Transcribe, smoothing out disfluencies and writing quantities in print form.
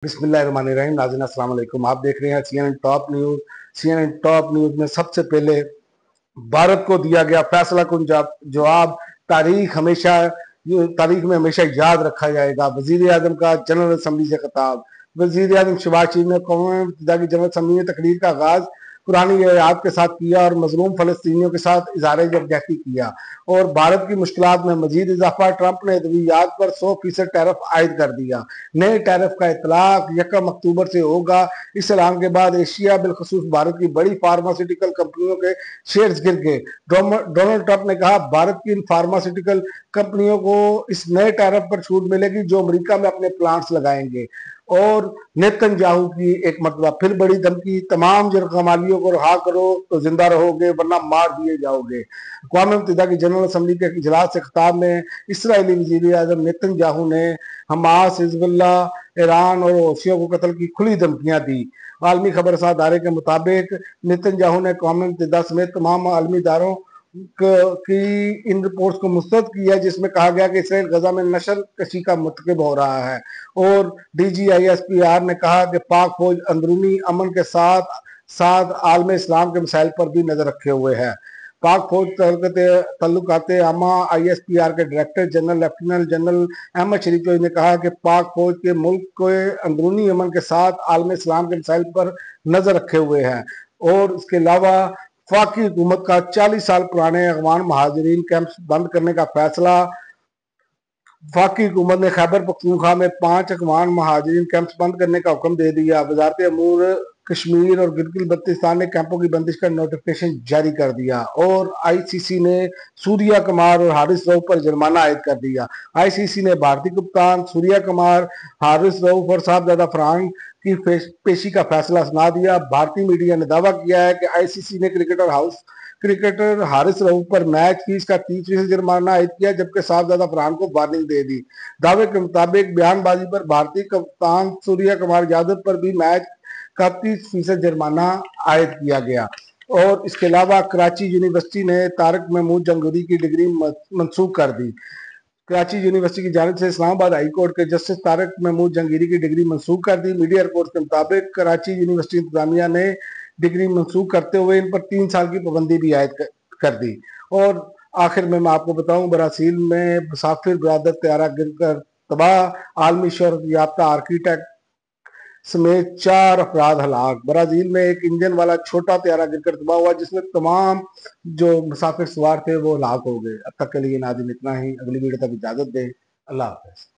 बिस्मिल्लाहिर्रहमानिर्रहीम। नाज़रीन अस्सलाम वालेकुम। आप देख रहे हैं CNN top news. CNN top news में सबसे पहले भारत को दिया गया फैसला कुन जवाब तारीख में हमेशा याद रखा जाएगा। वजीर आजम का जनरल असम्बली से खिताब। वजीर आजम शहबाज शरीफ ने कौम मुत्तहिदा की जनरल असम्बली में तकरीर का आगाज पुरानी आयात के साथ किया और मजलूम फलस्तीनियों के साथ इजहार यकजहती किया और भारत की मुश्किलात में मजीद इजाफा। ट्रंप ने अद्वियात पर 100% टैरिफ आयद कर दिया। नए टैरिफ का इतलाक 1 अक्टूबर से होगा। इस ऐलान के बाद एशिया बिलखसूस भारत की बड़ी फार्मास्यूटिकल कंपनियों के शेयर्स गिर गए। डोनाल्ड ट्रंप ने कहा भारत की इन फार्मास्यूटिकल कंपनियों को इस नए टैरिफ पर छूट मिलेगी जो अमेरिका में अपने प्लांट्स लगाएंगे। और नेतन्याहू की एक मरतबा फिर बड़ी धमकी, तमाम जरकमालियों को रहा करो तो जिंदा रहोगे वरना मार दिए जाओगे। अक़वाम मुत्तहिदा की जनरल असम्बली के इजलास से खिताब में इसराइली वज़ीर आज़म नेतन्याहू ने हमास, हिजबुल्लाह, ईरान और हौसियों को कत्ल की खुली धमकियां दी। आलमी खबरसार इदारे के मुताबिक नेतन्याहू ने अक़वाम मुत्तहिदा समेत तमाम आलमी इदारों की इन रिपोर्ट्स को मुस्तरद किया जिसमें कहा गया कि इसराइल गजा में नस्ल कशी का मुर्तकिब हो रहा है। और DGISPR ने कहा कि पाक फौज अंदरूनी अमन के साथ साथ आलम इस्लाम के मसाइल पर भी नजर रखे हुए है। पाक फौज तल्लुकात आमा ISPR के director general lieutenant general Ahmed Sharif ने कहा कि पाक फौज के मुल्क के अंदरूनी अमन के साथ आलम इस्लाम के मसाइल पर नजर रखे हुए हैं। और इसके अलावा वफाकी हुकूमत का 40 साल पुराने अफगान महाजरीन कैंप्स बंद करने का फैसला। वफाकी हुकूमत ने खैबर पख्तूनख्वा में 5 अफगान महाजरीन कैंप्स बंद करने का हुक्म दे दिया। वजारत अमूर कश्मीर और गिलगित बल्तिस्तान ने कैंपों की बंदिश का नोटिफिकेशन जारी कर दिया। और ICC ने सूर्या कुमार और हारिस रऊफ पर जुर्माना आयद कर दिया। ICC ने भारतीय कप्तान सूर्या कुमार, हारिस रऊफ और साहबजादा फरहान की पेशी का फैसला सुना दिया। भारतीय मीडिया ने दावा किया है कि ICC ने क्रिकेटर हारिस रऊफ पर मैच फीस का 30% जुर्माना आयद किया जबकि साहबजादा फरहान को वार्निंग दे दी। दावे के मुताबिक बयानबाजी पर भारतीय कप्तान सूर्या कुमार यादव पर भी मैच का 30% जुर्माना आयद किया गया। और इसके अलावा कराची यूनिवर्सिटी ने तारिक महमूद जंगजूरी की डिग्री मंसूख कर दी। कराची यूनिवर्सिटी की जानिब से इस्लामाबाद हाई कोर्ट के जस्टिस तारिक महमूद जंगीरी की डिग्री मंसूख कर दी। मीडिया रिपोर्ट के मुताबिक कराची यूनिवर्सिटी इंतजामिया ने डिग्री मंसूख करते हुए इन पर 3 साल की पाबंदी भी आयद कर दी। और आखिर में मैं आपको बताऊं, ब्राजील में मुसाफिर बरादर त्यारा गिरकर तबाह, आलमी शोहरत याफ्ता आर्किटेक्ट समेत 4 अफराद हलाक। ब्राजील में एक इंजन वाला छोटा त्यारा गिरकर तबाह हुआ जिसमें तमाम जो मुसाफिर सवार थे वो हलाक हो गए। अब तक के लिए नाज़रीन इतना ही। अगली वीडियो तक इजाजत दें। अल्लाह हाफ़िज़।